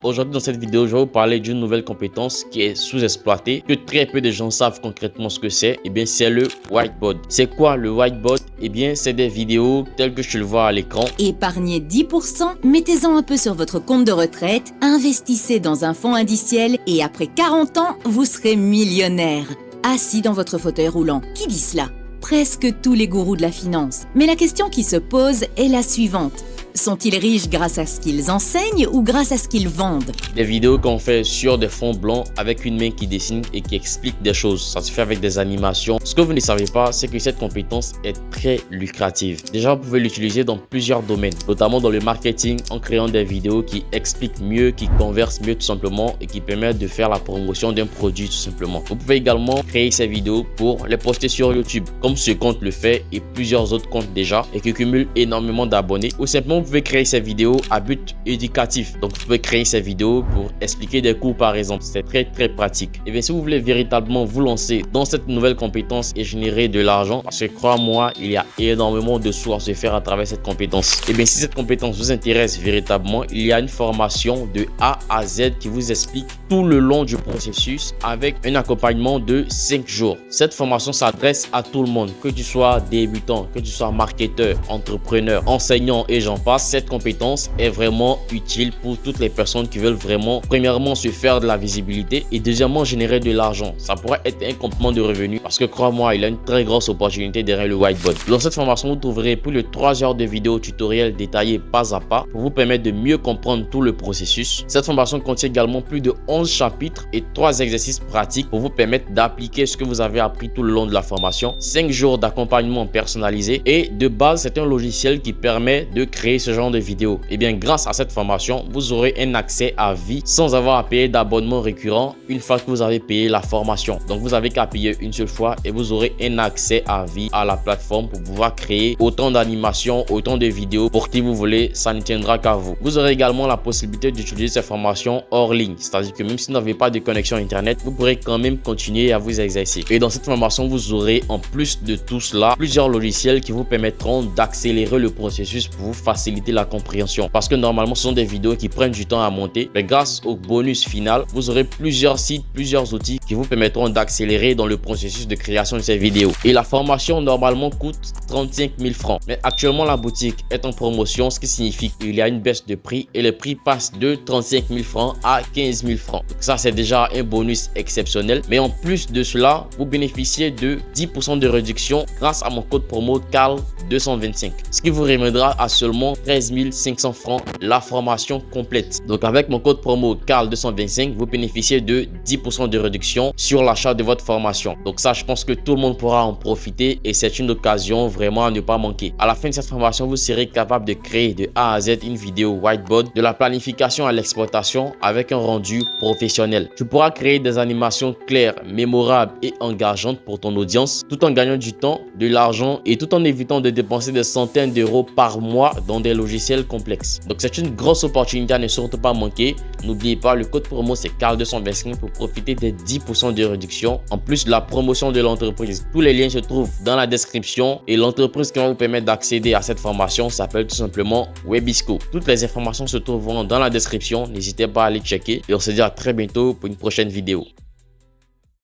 Aujourd'hui dans cette vidéo, je vais vous parler d'une nouvelle compétence qui est sous-exploitée, que très peu de gens savent concrètement ce que c'est. Et bien c'est le whiteboard. C'est quoi le whiteboard? Et bien c'est des vidéos telles que je le vois à l'écran. Épargnez 10%, mettez-en un peu sur votre compte de retraite, investissez dans un fonds indiciel et après 40 ans, vous serez millionnaire. Assis dans votre fauteuil roulant. Qui dit cela? Presque tous les gourous de la finance. Mais la question qui se pose est la suivante. Sont-ils riches grâce à ce qu'ils enseignent ou grâce à ce qu'ils vendent? Des vidéos qu'on fait sur des fonds blancs avec une main qui dessine et qui explique des choses. Ça se fait avec des animations. Ce que vous ne savez pas, c'est que cette compétence est très lucrative. Déjà, vous pouvez l'utiliser dans plusieurs domaines, notamment dans le marketing en créant des vidéos qui expliquent mieux, qui conversent mieux tout simplement et qui permettent de faire la promotion d'un produit tout simplement. Vous pouvez également créer ces vidéos pour les poster sur YouTube, comme ce compte le fait et plusieurs autres comptes déjà et qui cumulent énormément d'abonnés. Ou simplement, vous pouvez créer ces vidéos à but éducatif. Donc, vous pouvez créer ces vidéos pour expliquer des cours par exemple. C'est très pratique. Et bien, si vous voulez véritablement vous lancer dans cette nouvelle compétence et générer de l'argent, parce que crois-moi, il y a énormément de sous à se faire à travers cette compétence. Et bien, si cette compétence vous intéresse véritablement, il y a une formation de A à Z qui vous explique tout le long du processus avec un accompagnement de 5 jours. Cette formation s'adresse à tout le monde, que tu sois débutant, que tu sois marketeur, entrepreneur, enseignant et j'en passe. Cette compétence est vraiment utile pour toutes les personnes qui veulent vraiment, premièrement, se faire de la visibilité et deuxièmement, générer de l'argent. Ça pourrait être un complément de revenus parce que crois-moi, il y a une très grosse opportunité derrière le whiteboard. Dans cette formation, vous trouverez plus de 3 heures de vidéos tutoriels détaillés pas à pas pour vous permettre de mieux comprendre tout le processus. Cette formation contient également plus de 11 chapitres et 3 exercices pratiques pour vous permettre d'appliquer ce que vous avez appris tout le long de la formation. 5 jours d'accompagnement personnalisé et de base, c'est un logiciel qui permet de créer ce genre de vidéos. Et bien grâce à cette formation, vous aurez un accès à vie sans avoir à payer d'abonnement récurrent une fois que vous avez payé la formation. Donc vous avez qu'à payer une seule fois et vous aurez un accès à vie à la plateforme pour pouvoir créer autant d'animations, autant de vidéos pour qui vous voulez. Ça ne tiendra qu'à vous. Vous aurez également la possibilité d'utiliser ces formations hors ligne, c'est-à-dire que même si vous n'avez pas de connexion internet, vous pourrez quand même continuer à vous exercer. Et dans cette formation, vous aurez en plus de tout cela plusieurs logiciels qui vous permettront d'accélérer le processus pour vous faciliter la compréhension, parce que normalement ce sont des vidéos qui prennent du temps à monter, mais grâce au bonus final vous aurez plusieurs sites, plusieurs outils qui vous permettront d'accélérer dans le processus de création de ces vidéos. Et la formation normalement coûte 35 000 francs, mais actuellement la boutique est en promotion, ce qui signifie qu'il y a une baisse de prix et le prix passe de 35 000 francs à 15 000 francs. Donc ça c'est déjà un bonus exceptionnel, mais en plus de cela vous bénéficiez de 10% de réduction grâce à mon code promo CARL225, ce qui vous reviendra à seulement 13 500 francs la formation complète. Donc avec mon code promo CARL225, vous bénéficiez de 10% de réduction sur l'achat de votre formation. Donc ça, je pense que tout le monde pourra en profiter et c'est une occasion vraiment à ne pas manquer. À la fin de cette formation, vous serez capable de créer de A à Z une vidéo whiteboard, de la planification à l'exploitation avec un rendu professionnel. Tu pourras créer des animations claires, mémorables et engageantes pour ton audience tout en gagnant du temps, de l'argent et tout en évitant de dépenser des centaines d'euros par mois dans des logiciels complexes. Donc c'est une grosse opportunité à ne surtout pas manquer. N'oubliez pas, le code promo c'est CARL225 pour profiter des 10% de réduction en plus de la promotion de l'entreprise. Tous les liens se trouvent dans la description et l'entreprise qui va vous permettre d'accéder à cette formation s'appelle tout simplement Webisco. Toutes les informations se trouveront dans la description. N'hésitez pas à aller checker et on se dit à très bientôt pour une prochaine vidéo.